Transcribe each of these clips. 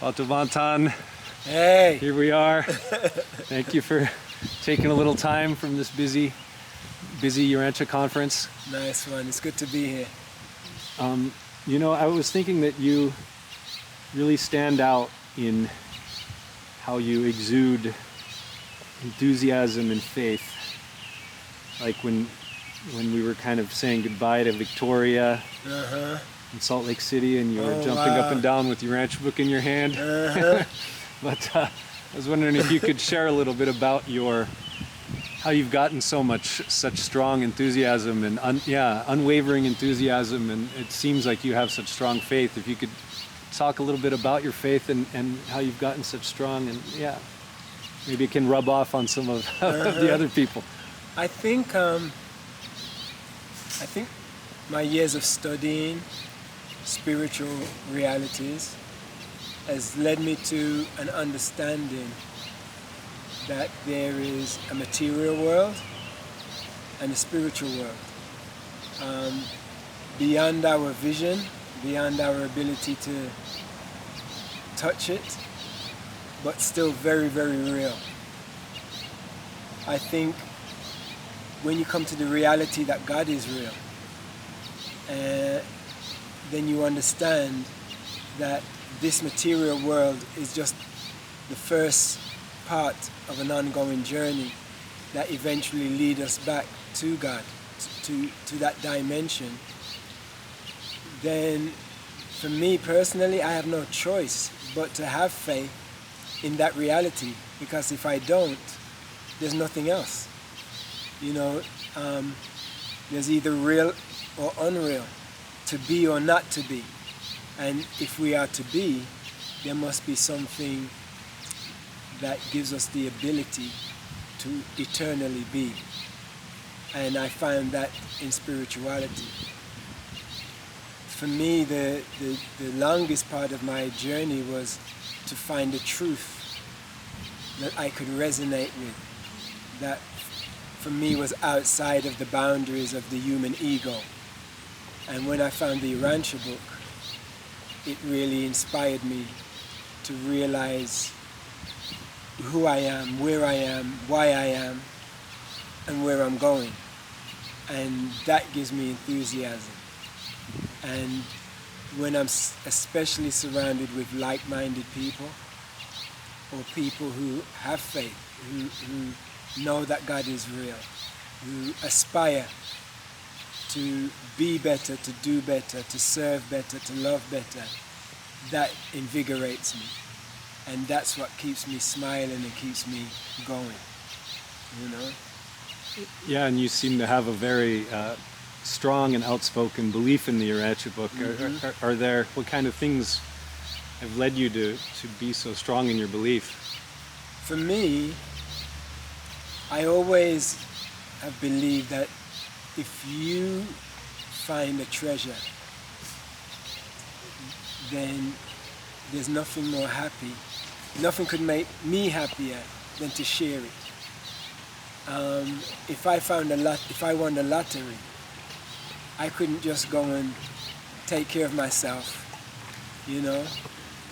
Pato Banton, Hey! here we are. Thank you for taking a little time from this busy Urantia conference. Nice one. It's good to be here. You know, I was thinking that you really stand out in how you exude enthusiasm and faith. Like when we were kind of saying goodbye to Victoria in Salt Lake City, and you were jumping up and down with Urantia Book in your hand. But I was wondering if you could share a little bit about how you've gotten such strong enthusiasm and unwavering enthusiasm, and it seems like you have such strong faith. If you could talk a little bit about your faith and how you've gotten such strong, and maybe it can rub off on some of the other people. I think my years of studying spiritual realities has led me to an understanding that there is a material world and a spiritual world. Beyond our vision, beyond our ability to touch it, but still very, very real. I think when you come to the reality that God is real, then you understand that this material world is just the first part of an ongoing journey that eventually lead us back to God, to that dimension. Then for me personally, I have no choice but to have faith in that reality, because if I don't, there's nothing else. You know, there's either real or unreal, to be or not to be. And if we are to be, there must be something that gives us the ability to eternally be. And I find that in spirituality. For me, the longest part of my journey was to find a truth that I could resonate with, that for me was outside of the boundaries of the human ego. And when I found the Urantia Book, it really inspired me to realize who I am, where I am, why I am, and where I'm going. And that gives me enthusiasm. And when I'm especially surrounded with like-minded people, or people who have faith, who know that God is real, who aspire to be better, to do better, to serve better, to love better, that invigorates me. And that's what keeps me smiling and keeps me going, you know? Yeah, and you seem to have a very strong and outspoken belief in the Urantia Book. Are there, what kind of things have led you to be so strong in your belief? For me, I always have believed that if you find a treasure, then there's nothing more happy. Nothing could make me happier than to share it. If I won the lottery, I couldn't just go and take care of myself, you know.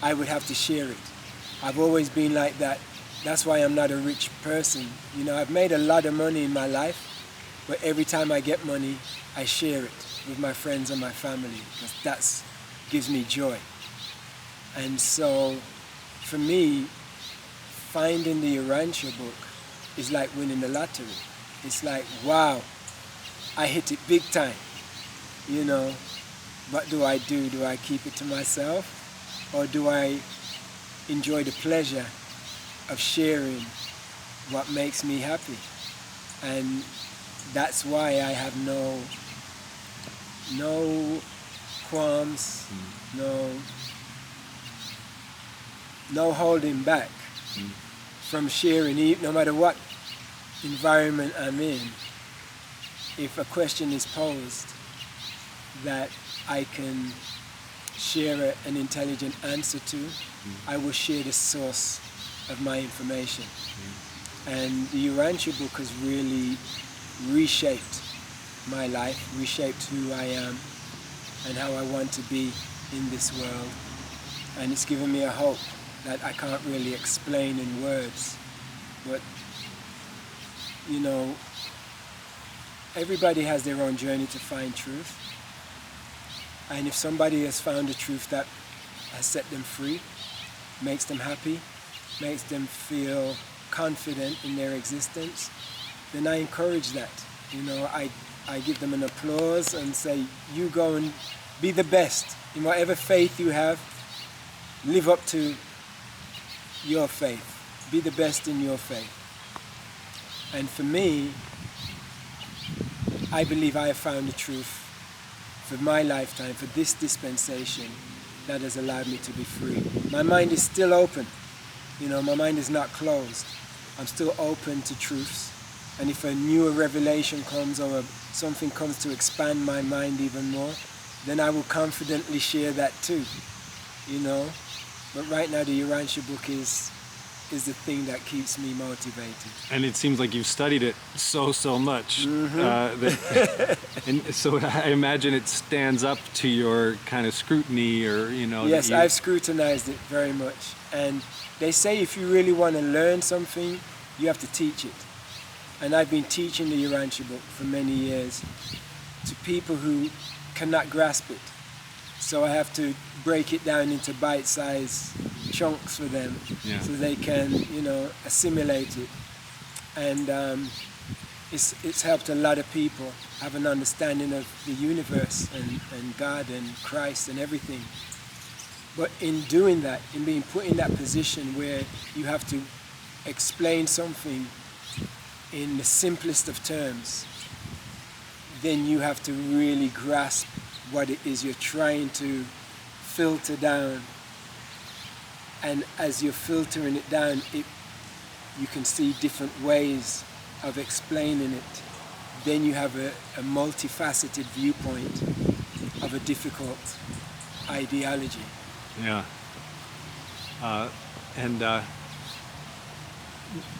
I would have to share it. I've always been like that. That's why I'm not a rich person. You know, I've made a lot of money in my life, but every time I get money, I share it with my friends and my family, because that gives me joy. And so, for me, finding the Urantia Book is like winning the lottery. It's like, wow, I hit it big time, you know. What do? Do I keep it to myself? Or do I enjoy the pleasure of sharing what makes me happy? And that's why I have no qualms, no holding back from sharing, no matter what environment I'm in. If a question is posed that I can share an intelligent answer to, I will share the source of my information. And the Urantia Book has really reshaped my life, reshaped who I am and how I want to be in this world. and it's given me a hope that I can't really explain in words. But, you know, everybody has their own journey to find truth. And if somebody has found a truth that has set them free, makes them happy, makes them feel confident in their existence, then I encourage that. You know, I give them an applause and say, you go and be the best in whatever faith you have. Live up to your faith. Be the best in your faith. And for me, I believe I have found the truth for my lifetime, for this dispensation that has allowed me to be free. My mind is still open. You know, my mind is not closed. I'm still open to truths. And if a newer revelation comes or something comes to expand my mind even more, then I will confidently share that too. You know? But right now the Urantia Book is the thing that keeps me motivated. And it seems like you've studied it so much. And so I imagine it stands up to your kind of scrutiny, or, you know. Yes, I've scrutinized it very much. And they say if you really want to learn something, you have to teach it. And I've been teaching the Urantia Book for many years to people who cannot grasp it. So I have to break it down into bite-sized chunks for them, so they can, you know, assimilate it. And it's helped a lot of people have an understanding of the universe and God and Christ and everything. But in doing that, in being put in that position where you have to explain something in the simplest of terms, then you have to really grasp what it is you're trying to filter down. And as you're filtering it down, you can see different ways of explaining it. Then you have a multifaceted viewpoint of a difficult ideology. Yeah.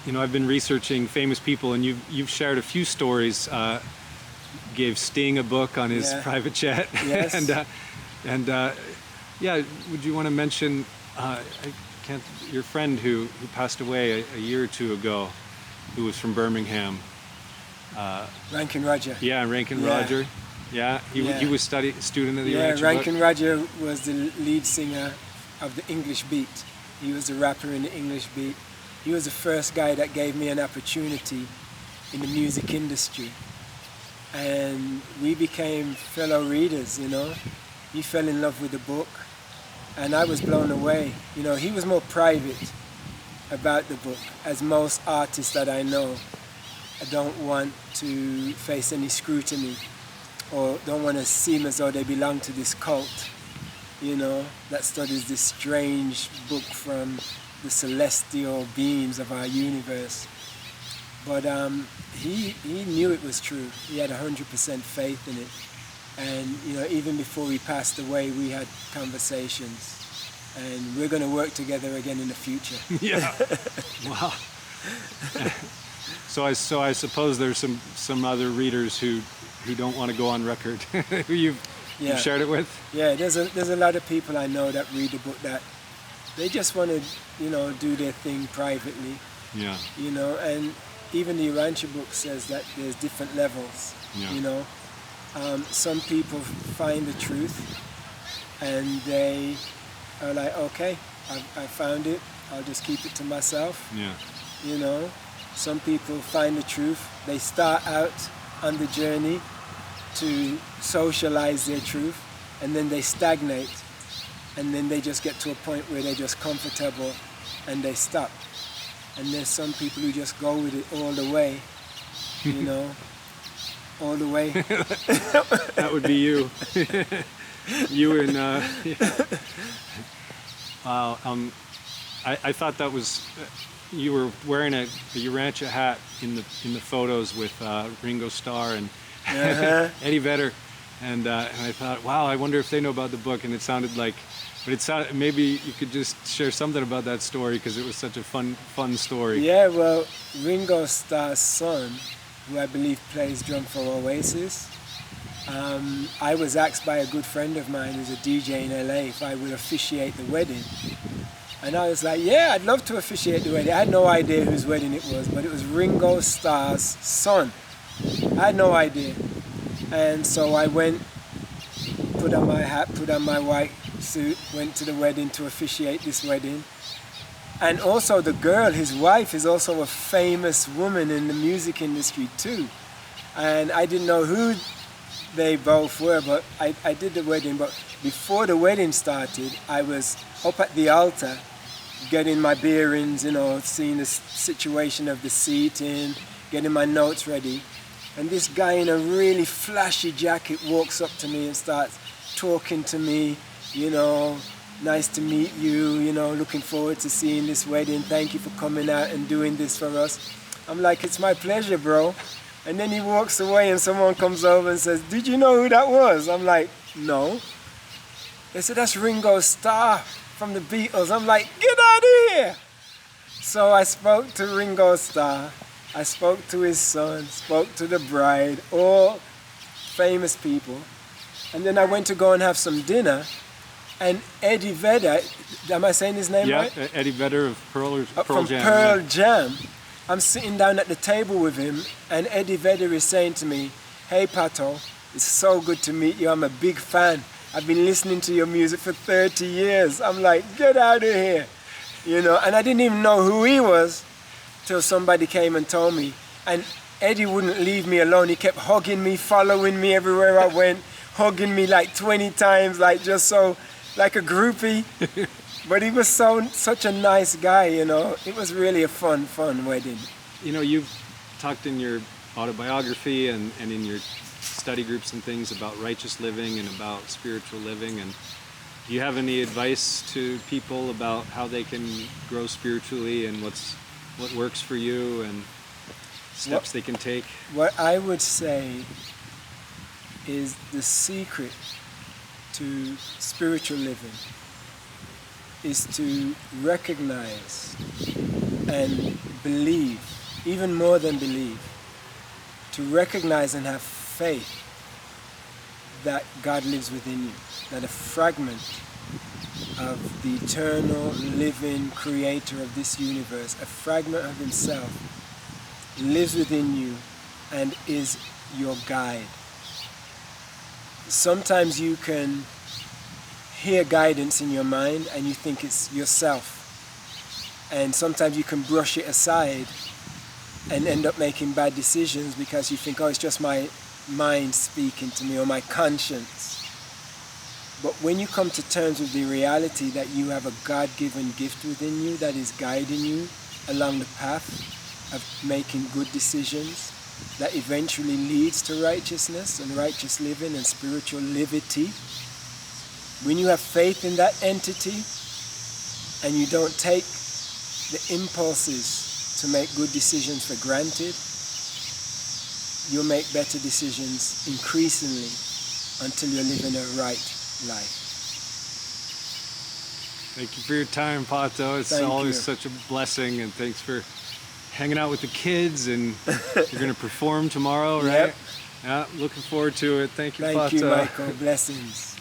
You know, I've been researching famous people, and you've shared a few stories. Gave Sting a book on his private jet. Yes. Yeah, would you want to mention your friend who passed away a year or two ago, who was from Birmingham? Rankin Roger. Yeah, Rankin Roger. Yeah, he was student of the Urantia Book. Rankin Roger was the lead singer of the English Beat. He was a rapper in the English Beat. He was the first guy that gave me an opportunity in the music industry. And we became fellow readers, you know. He fell in love with the book, and I was blown away. You know, he was more private about the book, as most artists that I know don't want to face any scrutiny or don't want to seem as though they belong to this cult, you know, that studies this strange book from the celestial beings of our universe. But he knew it was true. He had 100% faith in it. And, you know, even before he passed away, we had conversations. And we're going to work together again in the future. Yeah. Wow. So I suppose there's some other readers who don't want to go on record, who you've shared it with? Yeah, there's a lot of people I know that read the book that they just want to, you know, do their thing privately. Yeah. You know, and even the Urantia Book says that there's different levels. Yeah. You know, some people find the truth and they are like, okay, I found it, I'll just keep it to myself. Yeah. You know, some people find the truth, they start out on the journey to socialize their truth, and then they stagnate, and then they just get to a point where they're just comfortable and they stop. And there's some people who just go with it all the way, you know, all the way. That would be you. You and wow. I thought that was you were wearing a Urantia hat in the photos with Ringo Starr and Eddie Vedder, and I thought, wow, I wonder if they know about the book. And it sounded like, but it sounded, maybe you could just share something about that story, because it was such a fun story. Yeah, well, Ringo Starr's son, who I believe plays drum for Oasis, I was asked by a good friend of mine who's a DJ in LA if I would officiate the wedding. And I was like, yeah, I'd love to officiate the wedding. I had no idea whose wedding it was, but it was Ringo Starr's son. I had no idea. And so I went, put on my hat, put on my white suit, went to the wedding to officiate this wedding. And also the girl, his wife, is also a famous woman in the music industry too. And I didn't know who they both were, but I did the wedding. But before the wedding started, I was up at the altar getting my bearings, you know, seeing the situation of the seating, getting my notes ready. And this guy in a really flashy jacket walks up to me and starts talking to me, you know, nice to meet you, you know, looking forward to seeing this wedding. Thank you for coming out and doing this for us. I'm like, it's my pleasure, bro. And then he walks away and someone comes over and says, did you know who that was? I'm like, no. They said, that's Ringo Starr from the Beatles. I'm like, get out of here. So I spoke to Ringo Starr. I spoke to his son, spoke to the bride, all famous people. And then I went to go and have some dinner. And Eddie Vedder, am I saying his name right? Yeah, Eddie Vedder of Pearl from Jam. Pearl Yeah. Jam. I'm sitting down at the table with him, and Eddie Vedder is saying to me, hey Pato, it's so good to meet you. I'm a big fan. I've been listening to your music for 30 years. I'm like, get out of here. You know, and I didn't even know who he was till somebody came and told me. And Eddie wouldn't leave me alone. He kept hugging me, following me everywhere I went, hugging me like 20 times, like just so, like a groupie. But he was such a nice guy, you know. It was really a fun wedding. You know, you've talked in your autobiography and in your study groups and things about righteous living and about spiritual living. And do you have any advice to people about how they can grow spiritually and what works for you and steps they can take? What I would say is the secret to spiritual living is to recognize and believe, even more than believe, to recognize and have faith that God lives within you, that a fragment of the eternal, living creator of this universe, a fragment of himself, lives within you and is your guide. Sometimes you can hear guidance in your mind and you think it's yourself. And sometimes you can brush it aside and end up making bad decisions because you think, oh, it's just my mind speaking to me or my conscience. But when you come to terms with the reality that you have a God-given gift within you that is guiding you along the path of making good decisions that eventually leads to righteousness and righteous living and spiritual liberty, when you have faith in that entity and you don't take the impulses to make good decisions for granted, you'll make better decisions increasingly until you're living a right life. Thank you for your time, Pato. It's always such a blessing, and thanks for hanging out with the kids, and you're going to perform tomorrow, right? Yep. Yeah, looking forward to it. Thank you, Pato. Thank you, Michael. Blessings.